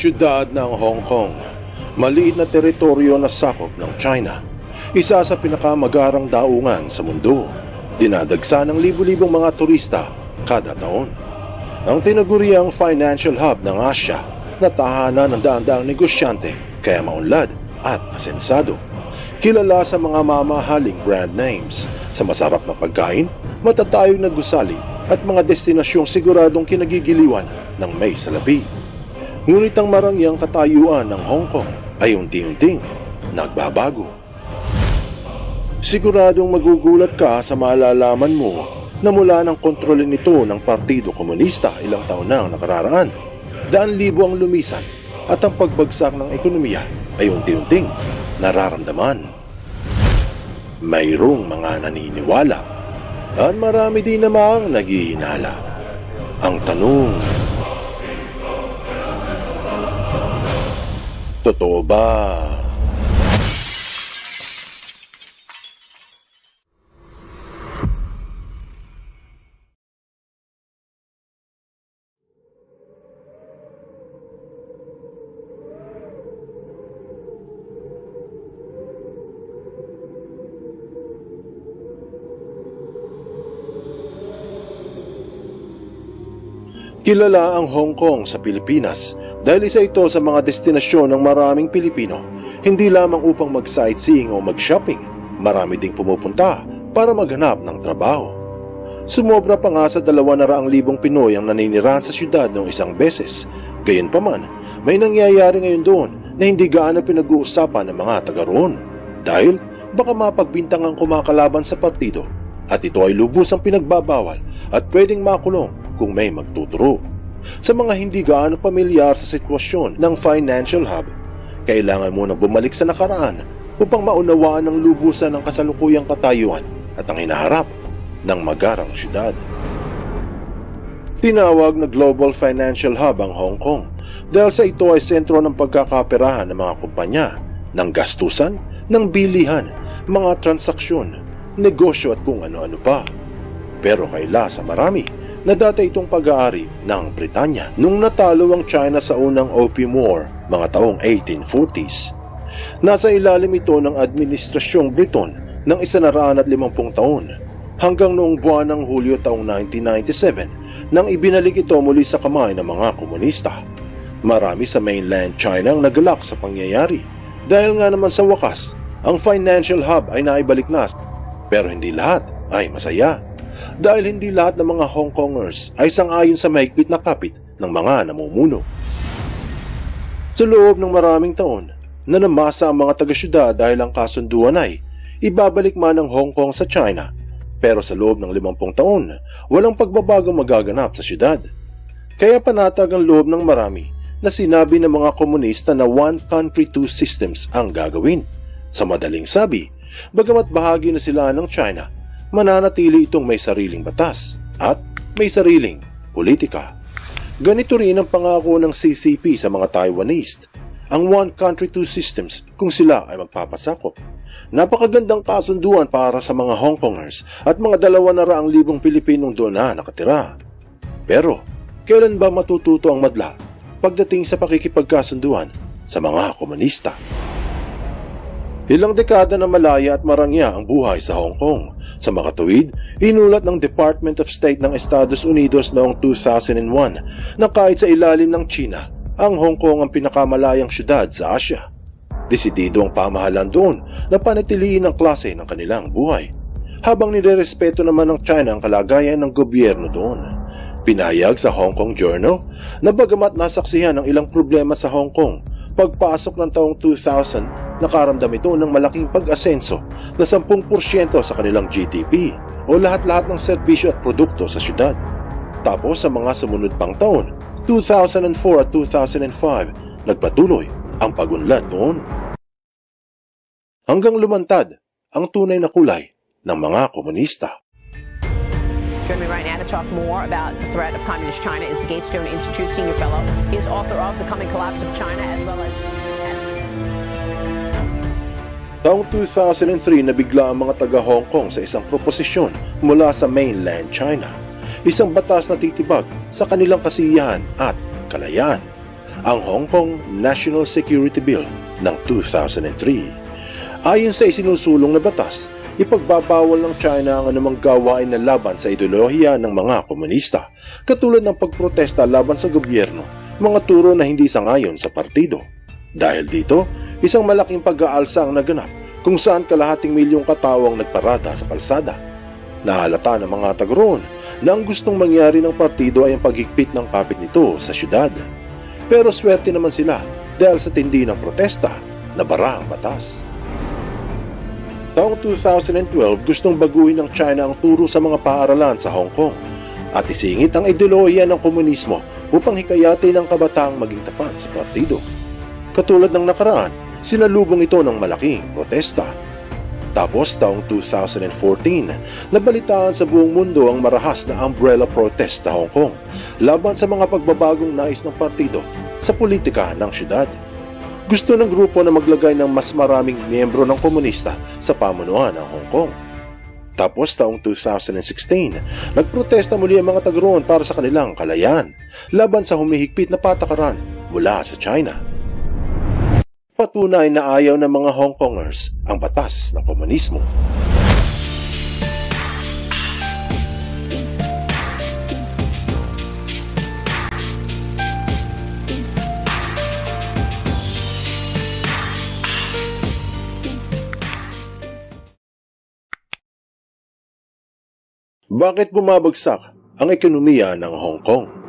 Siyudad ng Hong Kong, maliit na teritoryo na sakop ng China. Isa sa pinakamagarang daungan sa mundo. Dinadagsa ng libu-libong mga turista kada taon. Ang tinaguriang financial hub ng Asia na tahanan ng daan-daang negosyante kaya maunlad at asensado. Kilala sa mga mamahaling brand names, sa masarap na pagkain, matatayog na gusali at mga destinasyong siguradong kinagigiliwan ng may salapi. Ngunit ang marangyang katayuan ng Hong Kong ay unti-unting nagbabago. Siguradong magugulat ka sa malalaman mo na mula ng kontrolin nito ng Partido Komunista ilang taon na nakararaan, daan-libo ang lumisan at ang pagbagsak ng ekonomiya ay unti-unting nararamdaman. Mayroong mga naniniwala at marami din namang naghihinala. Ang tanong, totoo ba? Kilala ang Hong Kong sa Pilipinas dahil isa ito sa mga destinasyon ng maraming Pilipino, hindi lamang upang mag-sightseeing o mag-shopping, marami ding pumupunta para maghanap ng trabaho. Sumobra pa nga sa 200,000 Pinoy ang naninirahan sa syudad noong isang beses. Gayunpaman, may nangyayari ngayon doon na hindi gaano pinag-uusapan ng mga taga roon dahil baka mapagbintang ang kumakalaban sa partido at ito ay lubusang pinagbabawal at pwedeng makulong kung may magtuturo. Sa mga hindi gaano pamilyar sa sitwasyon ng financial hub, kailangan munang bumalik sa nakaraan upang maunawaan ng lubusan ng kasalukuyang katayuan at ang hinaharap ng magarang syudad. Tinawag na Global Financial Hub ang Hong Kong dahil sa ito ay sentro ng pagkakaperahan ng mga kumpanya, ng gastusan, ng bilihan, mga transaksyon, negosyo at kung ano-ano pa. Pero kaila sa marami na dati itong pag-aari ng Britanya nung natalo ang China sa unang Opium War mga taong 1840s. Nasa ilalim ito ng Administrasyong Briton ng 150 taon hanggang noong buwan ng Hulyo taong 1997 nang ibinalik ito muli sa kamay ng mga komunista. Marami sa mainland China ang nagalak sa pangyayari dahil nga naman sa wakas ang financial hub ay naibalik na, pero hindi lahat ay masaya. Dahil hindi lahat ng mga Hong Kongers ay sang-ayon sa mahigpit na kapit ng mga namumuno. Sa loob ng maraming taon, nanamasa ang mga taga-syudad dahil ang kasunduan ay ibabalik man ng Hong Kong sa China, pero sa loob ng 50 taon, walang pagbabago magaganap sa syudad. Kaya panatag ang loob ng marami na sinabi ng mga komunista na one country, two systems ang gagawin. Sa madaling sabi, bagamat bahagi na sila ng China, mananatili itong may sariling batas at may sariling politika. Ganito rin ang pangako ng CCP sa mga Taiwanese, ang one country, two systems kung sila ay magpapasakop. Napakagandang kasunduan para sa mga Hong Kongers at mga 200,000 Pilipinong doon na nakatira. Pero, kailan ba matututo ang madla pagdating sa pakikipagkasunduan sa mga komunista? Ilang dekada na malaya at marangya ang buhay sa Hong Kong. Sa makatuwid, inulat ng Department of State ng Estados Unidos noong 2001 na kahit sa ilalim ng China, ang Hong Kong ang pinakamalayang syudad sa Asia. Desidido ang pamahalaan doon na panatiliin ang klase ng kanilang buhay, habang nirerespeto naman ng China ang kalagayan ng gobyerno doon. Pinahayag sa Hong Kong Journal na bagamat nasaksihan ng ilang problema sa Hong Kong, pagpasok ng taong 2000, nakaramdam ito ng malaking pag-asenso na 10% sa kanilang GDP o lahat-lahat ng serbisyo at produkto sa syudad. Tapos sa mga sumunod pang taon, 2004 at 2005, nagpatuloy ang pagunlad doon. Hanggang lumantad ang tunay na kulay ng mga komunista. Joining me right now to talk more about the threat of Communist China is the Gatestone Institute Senior Fellow. He is author of The Coming Collapse of China as well as... Taong 2003 nabigla ang mga taga-Hong Kong sa isang proposisyon mula sa mainland China. Isang batas na titibag sa kanilang kasiyahan at kalayaan. ang Hong Kong National Security Bill ng 2003. Ayon sa isinusulong na batas, ipagbabawal ng China ang anumang gawain na laban sa ideolohiya ng mga komunista, katulad ng pagprotesta laban sa gobyerno, mga turo na hindi sangayon sa partido. Dahil dito, isang malaking pag-aalsa ang naganap kung saan kalahating milyong katao ang nagparada sa kalsada. Nahalata ng mga taga-roon na ang gustong mangyari ng partido ay ang paghigpit ng kapit nito sa syudad. Pero swerte naman sila dahil sa tindi ng protesta, nabara ang batas. Taong 2012, gustong baguhin ng China ang turo sa mga paaralan sa Hong Kong at isingit ang ideolohiya ng komunismo upang hikayatin ang kabataang maging tapat sa partido. Katulad ng nakaraan, sinalubong ito ng malaking protesta. Tapos taong 2014, nabalitaan sa buong mundo ang marahas na umbrella protest sa Hong Kong laban sa mga pagbabagong nais ng partido sa politika ng syudad. Gusto ng grupo na maglagay ng mas maraming miyembro ng komunista sa pamunuan ng Hong Kong. Tapos taong 2016, nagprotesta muli ang mga taga-roon para sa kanilang kalayaan laban sa humihigpit na patakaran mula sa China. Patunay na ayaw ng mga Hong Kongers ang batas ng komunismo. Bakit bumabagsak ang ekonomiya ng Hong Kong?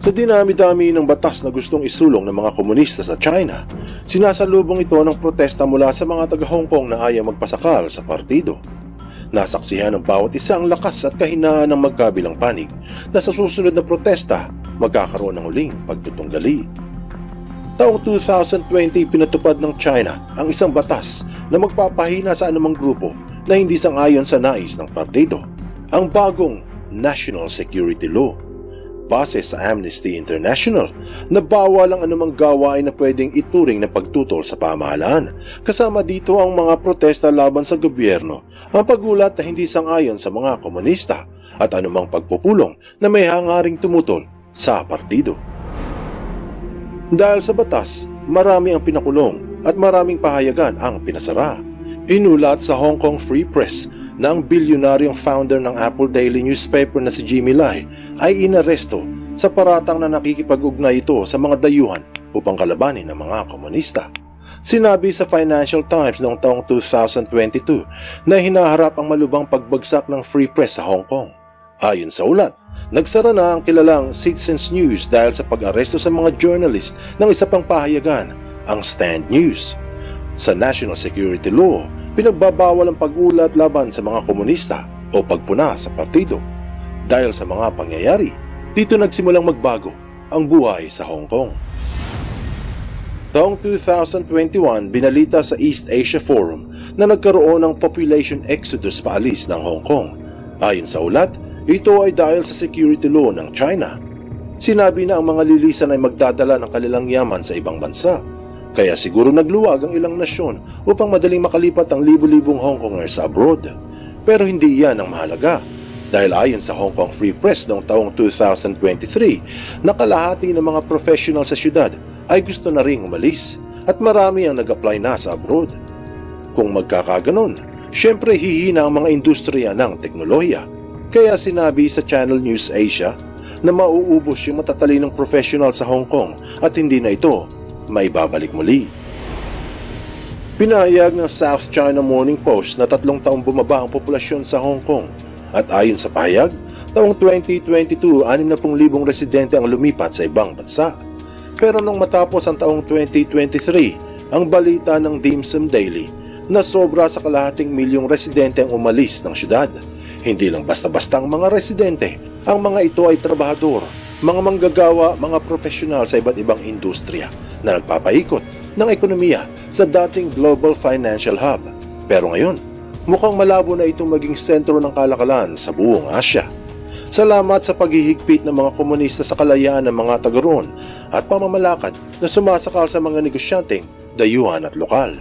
Sa dinami-dami ng batas na gustong isulong ng mga komunista sa China, sinasalubong ito ng protesta mula sa mga taga-Hong Kong na ayaw magpasakal sa partido. Nasaksihan ng bawat isa ang lakas at kahinaan ng magkabilang panig na sa susunod na protesta, magkakaroon ng uling pagtutunggali. Taong 2020, pinatupad ng China ang isang batas na magpapahina sa anumang grupo na hindi sang-ayon sa nais ng partido, ang bagong National Security Law. Base sa Amnesty International, na bawal ang anumang gawain na pwedeng ituring na pagtutol sa pamahalaan. Kasama dito ang mga protesta laban sa gobyerno, ang pagulat na hindi sang-ayon sa mga komunista, at anumang pagpupulong na may hangaring tumutol sa partido. Dahil sa batas, marami ang pinakulong at maraming pahayagan ang pinasara. Inulat sa Hong Kong Free Press na ang bilyonaryong founder ng Apple Daily newspaper na si Jimmy Lai ay inaresto sa paratang na nakikipag-ugnay ito sa mga dayuhan upang kalabanin ng mga komunista. Sinabi sa Financial Times noong taong 2022 na hinaharap ang malubhang pagbagsak ng free press sa Hong Kong. Ayon sa ulat, nagsara na ang kilalang Citizens News dahil sa pag-aresto sa mga journalist ng isa pang pahayagan, ang Stand News. Sa National Security Law, pinagbabawal ang pag-ulat laban sa mga komunista o pagpuna sa partido. Dahil sa mga pangyayari, dito nagsimulang magbago ang buhay sa Hong Kong. Taong 2021, binalita sa East Asia Forum na nagkaroon ng population exodus paalis ng Hong Kong. Ayon sa ulat, ito ay dahil sa security law ng China. Sinabi na ang mga lilisan ay magdadala ng kanilang yaman sa ibang bansa. Kaya siguro nagluwag ang ilang nasyon upang madaling makalipat ang libu-libong Hong Kongers sa abroad. Pero hindi yan ang mahalaga. Dahil ayon sa Hong Kong Free Press noong taong 2023, nakalahati ng mga professional sa syudad ay gusto na ring umalis at marami ang nag-apply na sa abroad. Kung magkakaganon, syempre hihina ang mga industriya ng teknolohiya. Kaya sinabi sa Channel News Asia na mauubos yung matatalinong professional sa Hong Kong at hindi na ito maibabalik muli. Pinahayag ng South China Morning Post na 3 taong bumaba ang populasyon sa Hong Kong at ayon sa pahayag, taong 2022, 60,000 residente ang lumipat sa ibang bansa. Pero nung matapos ang taong 2023, ang balita ng Dim Sum Daily na sobra sa kalahating milyong residente ang umalis ng syudad. Hindi lang basta-basta ang mga residente, ang mga ito ay trabahador, mga manggagawa, mga profesional sa iba't ibang industriya na nagpapaikot ng ekonomiya sa dating global financial hub. Pero ngayon, mukhang malabo na itong maging sentro ng kalakalan sa buong Asya. Salamat sa paghihigpit ng mga komunista sa kalayaan ng mga taga-roon at pamamalakad na sumasakal sa mga negosyanteng dayuhan at lokal.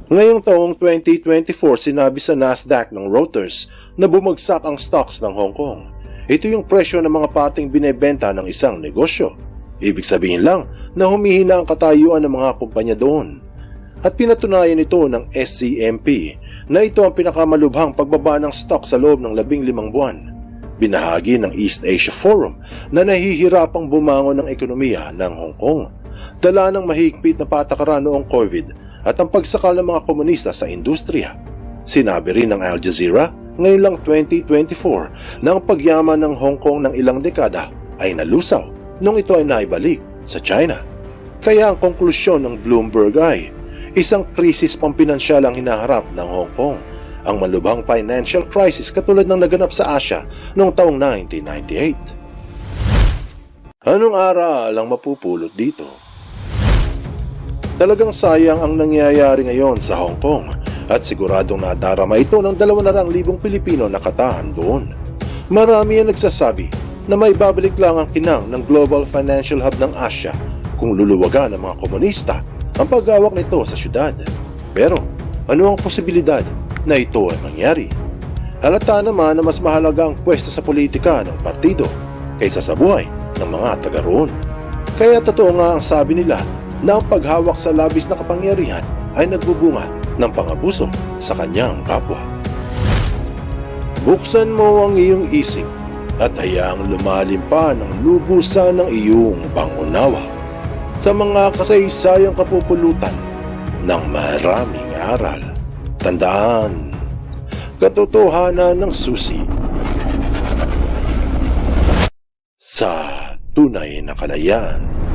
Ngayong taong 2024, sinabi sa Nasdaq ng Reuters na bumagsak ang stocks ng Hong Kong. Ito yung presyo ng mga pating binebenta ng isang negosyo. Ibig sabihin lang na humihina ang katayuan ng mga kumpanya doon. At pinatunayan ito ng SCMP na ito ang pinakamalubhang pagbaba ng stock sa loob ng 15 buwan. Binahagi ng East Asia Forum na nahihirapang bumangon ng ekonomiya ng Hong Kong, dala ng mahigpit na patakaran noong COVID at ang pagsakal ng mga komunista sa industriya. Sinabi rin ng Al Jazeera ngayon lang 2024 na ang pagyaman ng Hong Kong ng ilang dekada ay nalusaw nung ito ay naibalik sa China. Kaya ang konklusyon ng Bloomberg ay isang krisis pampinansyal ang hinaharap ng Hong Kong, ang malubhang financial crisis katulad ng naganap sa Asia noong taong 1998. Anong aral ang mapupulot dito? Talagang sayang ang nangyayari ngayon sa Hong Kong at siguradong nadarama ito ng 200,000 Pilipino na nakatahan doon. Marami ang nagsasabi na may babalik lang ang kinang ng global financial hub ng Asia kung luluwagan ng mga komunista ang paghawak nito sa syudad. Pero ano ang posibilidad na ito ay mangyari? Halata naman na mas mahalaga ang pwesto sa politika ng partido kaysa sa buhay ng mga taga roon. Kaya totoo nga ang sabi nila na ang paghawak sa labis na kapangyarihan ay nagbubunga ng pangabuso sa kanyang kapwa. Buksan mo ang iyong isip at hayaang lumalim pa ng lubusan ng iyong pangunawa sa mga kasaysayang kapupulutan ng maraming aral. Tandaan, katotohanan ng susi sa tunay na kalayaan.